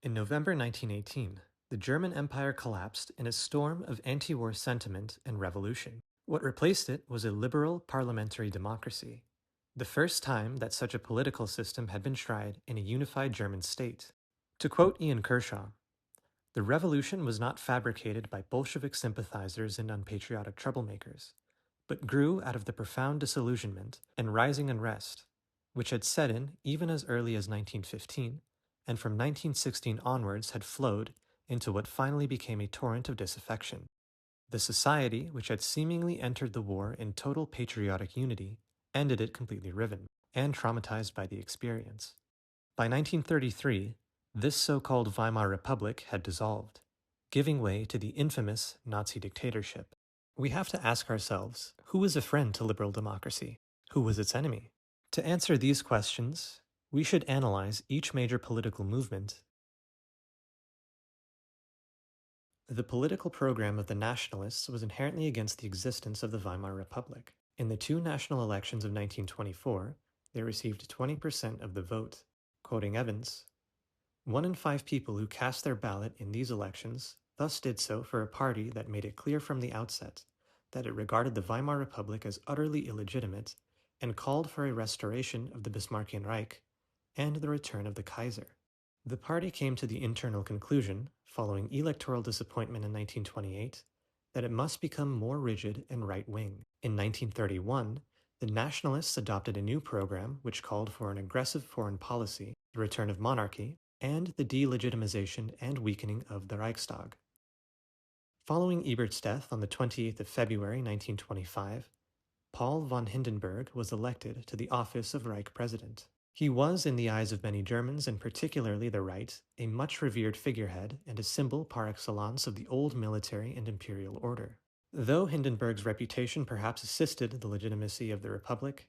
In November 1918, the German Empire collapsed in a storm of anti-war sentiment and revolution. What replaced it was a liberal parliamentary democracy, the first time that such a political system had been tried in a unified German state. To quote Ian Kershaw, "The revolution was not fabricated by Bolshevik sympathizers and unpatriotic troublemakers, but grew out of the profound disillusionment and rising unrest, which had set in even as early as 1915, and from 1916 onwards had flowed into what finally became a torrent of disaffection. The society, which had seemingly entered the war in total patriotic unity, ended it completely riven and traumatized by the experience. By 1933, this so-called Weimar Republic had dissolved, giving way to the infamous Nazi dictatorship. We have to ask ourselves, who was a friend to liberal democracy? Who was its enemy? To answer these questions, we should analyze each major political movement. The political program of the nationalists was inherently against the existence of the Weimar Republic. In the two national elections of 1924, they received 20% of the vote. Quoting Evans, "1 in 5 people who cast their ballot in these elections thus did so for a party that made it clear from the outset that it regarded the Weimar Republic as utterly illegitimate and called for a restoration of the Bismarckian Reich and the return of the Kaiser." The party came to the internal conclusion, following electoral disappointment in 1928, that it must become more rigid and right-wing. In 1931, the nationalists adopted a new program which called for an aggressive foreign policy, the return of monarchy, and the delegitimization and weakening of the Reichstag. Following Ebert's death on the 28th of February 1925, Paul von Hindenburg was elected to the office of Reich President. He was, in the eyes of many Germans, and particularly the right, a much revered figurehead and a symbol par excellence of the old military and imperial order. Though Hindenburg's reputation perhaps assisted the legitimacy of the Republic,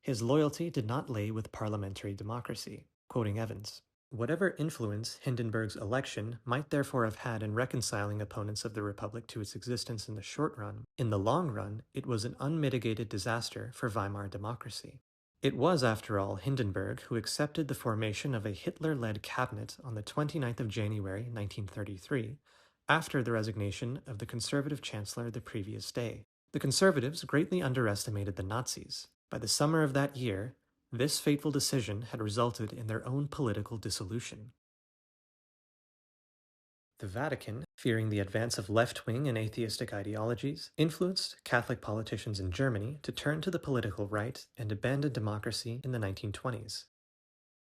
his loyalty did not lay with parliamentary democracy. Quoting Evans, "Whatever influence Hindenburg's election might therefore have had in reconciling opponents of the Republic to its existence in the short run, in the long run it was an unmitigated disaster for Weimar democracy." It was, after all, Hindenburg who accepted the formation of a Hitler-led cabinet on the 29th of January 1933, after the resignation of the conservative chancellor the previous day. The conservatives greatly underestimated the Nazis. By the summer of that year, this fateful decision had resulted in their own political dissolution. The Vatican, fearing the advance of left-wing and atheistic ideologies, influenced Catholic politicians in Germany to turn to the political right and abandon democracy in the 1920s.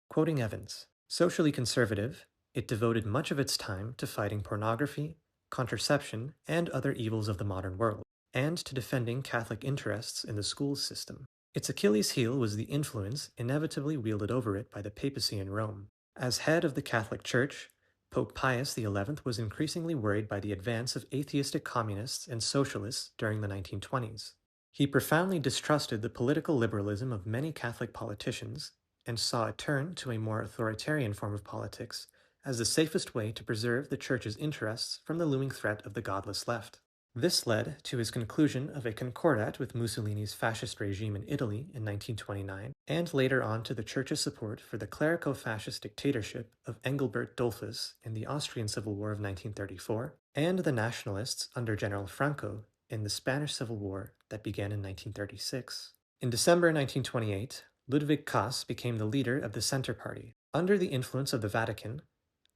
Quoting Evans, "Socially conservative, it devoted much of its time to fighting pornography, contraception, and other evils of the modern world, and to defending Catholic interests in the schools system. Its Achilles heel was the influence inevitably wielded over it by the papacy in Rome. As head of the Catholic Church, Pope Pius XI was increasingly worried by the advance of atheistic communists and socialists during the 1920s. He profoundly distrusted the political liberalism of many Catholic politicians and saw a turn to a more authoritarian form of politics as the safest way to preserve the Church's interests from the looming threat of the godless left. This led to his conclusion of a concordat with Mussolini's fascist regime in Italy in 1929, and later on to the Church's support for the clerico-fascist dictatorship of Engelbert Dollfuss in the Austrian Civil War of 1934, and the nationalists under General Franco in the Spanish Civil War that began in 1936. In December 1928, Ludwig Kaas became the leader of the Centre Party. Under the influence of the Vatican,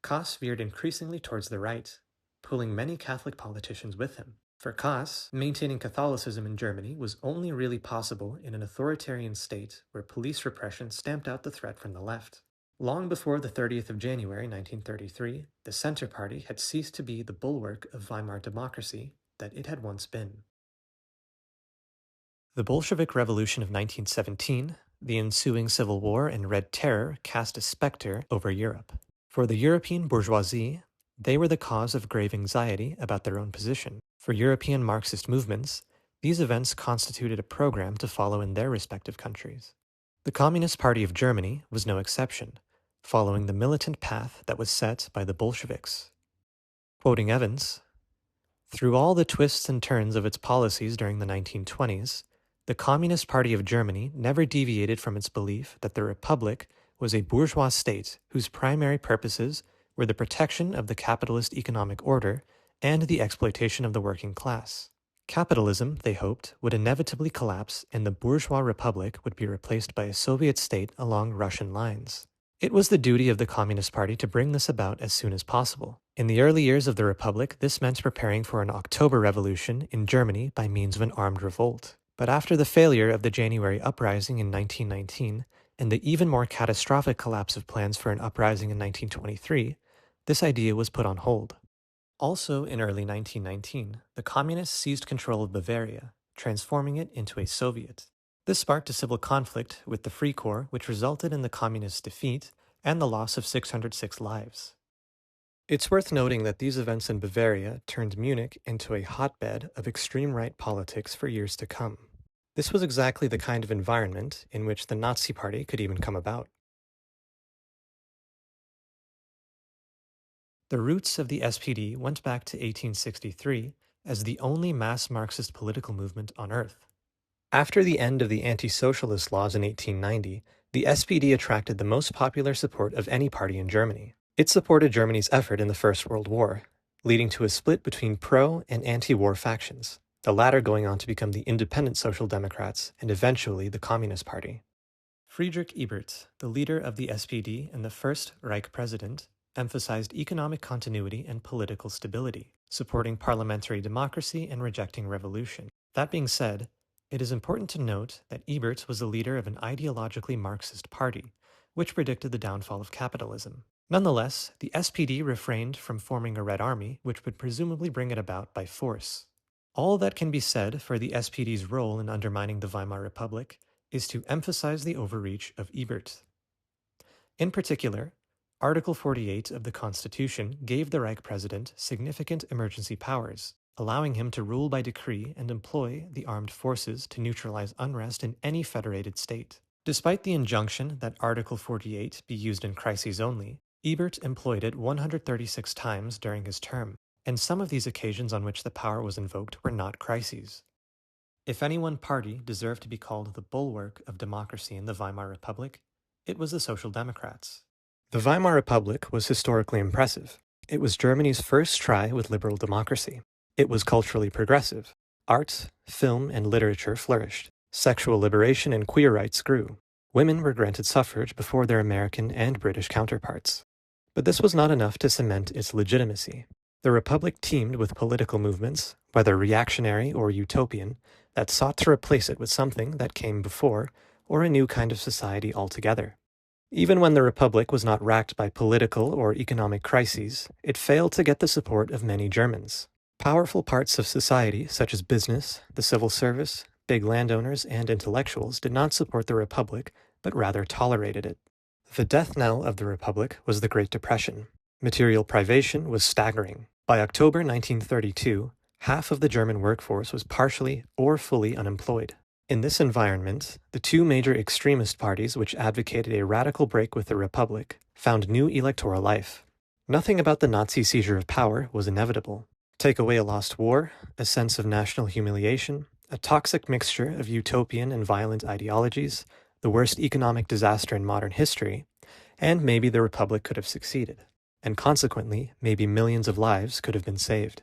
Kaas veered increasingly towards the right, pulling many Catholic politicians with him. For Kaas, maintaining Catholicism in Germany was only really possible in an authoritarian state where police repression stamped out the threat from the left. Long before the 30th of January 1933, the Centre Party had ceased to be the bulwark of Weimar democracy that it had once been. The Bolshevik Revolution of 1917, the ensuing Civil War and Red Terror cast a specter over Europe. For the European bourgeoisie, they were the cause of grave anxiety about their own position. For European Marxist movements, these events constituted a program to follow in their respective countries. The Communist Party of Germany was no exception, following the militant path that was set by the Bolsheviks. Quoting Evans, "Through all the twists and turns of its policies during the 1920s, the Communist Party of Germany never deviated from its belief that the Republic was a bourgeois state whose primary purposes were the protection of the capitalist economic order and the exploitation of the working class. Capitalism, they hoped, would inevitably collapse and the bourgeois republic would be replaced by a Soviet state along Russian lines. It was the duty of the Communist Party to bring this about as soon as possible. In the early years of the Republic, this meant preparing for an October Revolution in Germany by means of an armed revolt. But after the failure of the January Uprising in 1919, and the even more catastrophic collapse of plans for an uprising in 1923, this idea was put on hold. Also in early 1919, the Communists seized control of Bavaria, transforming it into a Soviet. This sparked a civil conflict with the Free Corps, which resulted in the Communists' defeat and the loss of 606 lives. It's worth noting that these events in Bavaria turned Munich into a hotbed of extreme right politics for years to come. This was exactly the kind of environment in which the Nazi Party could even come about. The roots of the SPD went back to 1863 as the only mass Marxist political movement on Earth. After the end of the anti-socialist laws in 1890, the SPD attracted the most popular support of any party in Germany. It supported Germany's effort in the First World War, leading to a split between pro- and anti-war factions, the latter going on to become the Independent Social Democrats and eventually the Communist Party. Friedrich Ebert, the leader of the SPD and the first Reich president, emphasized economic continuity and political stability, supporting parliamentary democracy and rejecting revolution. That being said, it is important to note that Ebert was the leader of an ideologically Marxist party, which predicted the downfall of capitalism. Nonetheless, the SPD refrained from forming a Red Army, which would presumably bring it about by force. All that can be said for the SPD's role in undermining the Weimar Republic is to emphasize the overreach of Ebert. In particular, Article 48 of the Constitution gave the Reich President significant emergency powers, allowing him to rule by decree and employ the armed forces to neutralize unrest in any federated state. Despite the injunction that Article 48 be used in crises only, Ebert employed it 136 times during his term, and some of these occasions on which the power was invoked were not crises. If any one party deserved to be called the bulwark of democracy in the Weimar Republic, it was the Social Democrats. The Weimar Republic was historically impressive. It was Germany's first try with liberal democracy. It was culturally progressive. Art, film, and literature flourished. Sexual liberation and queer rights grew. Women were granted suffrage before their American and British counterparts. But this was not enough to cement its legitimacy. The Republic teamed with political movements, whether reactionary or utopian, that sought to replace it with something that came before, or a new kind of society altogether. Even when the Republic was not racked by political or economic crises, it failed to get the support of many Germans. Powerful parts of society, such as business, the civil service, big landowners, and intellectuals, did not support the Republic, but rather tolerated it. The death knell of the Republic was the Great Depression. Material privation was staggering. By October 1932, half of the German workforce was partially or fully unemployed. In this environment, the two major extremist parties which advocated a radical break with the Republic found new electoral life. Nothing about the Nazi seizure of power was inevitable. Take away a lost war, a sense of national humiliation, a toxic mixture of utopian and violent ideologies, the worst economic disaster in modern history, and maybe the Republic could have succeeded. And consequently, maybe millions of lives could have been saved.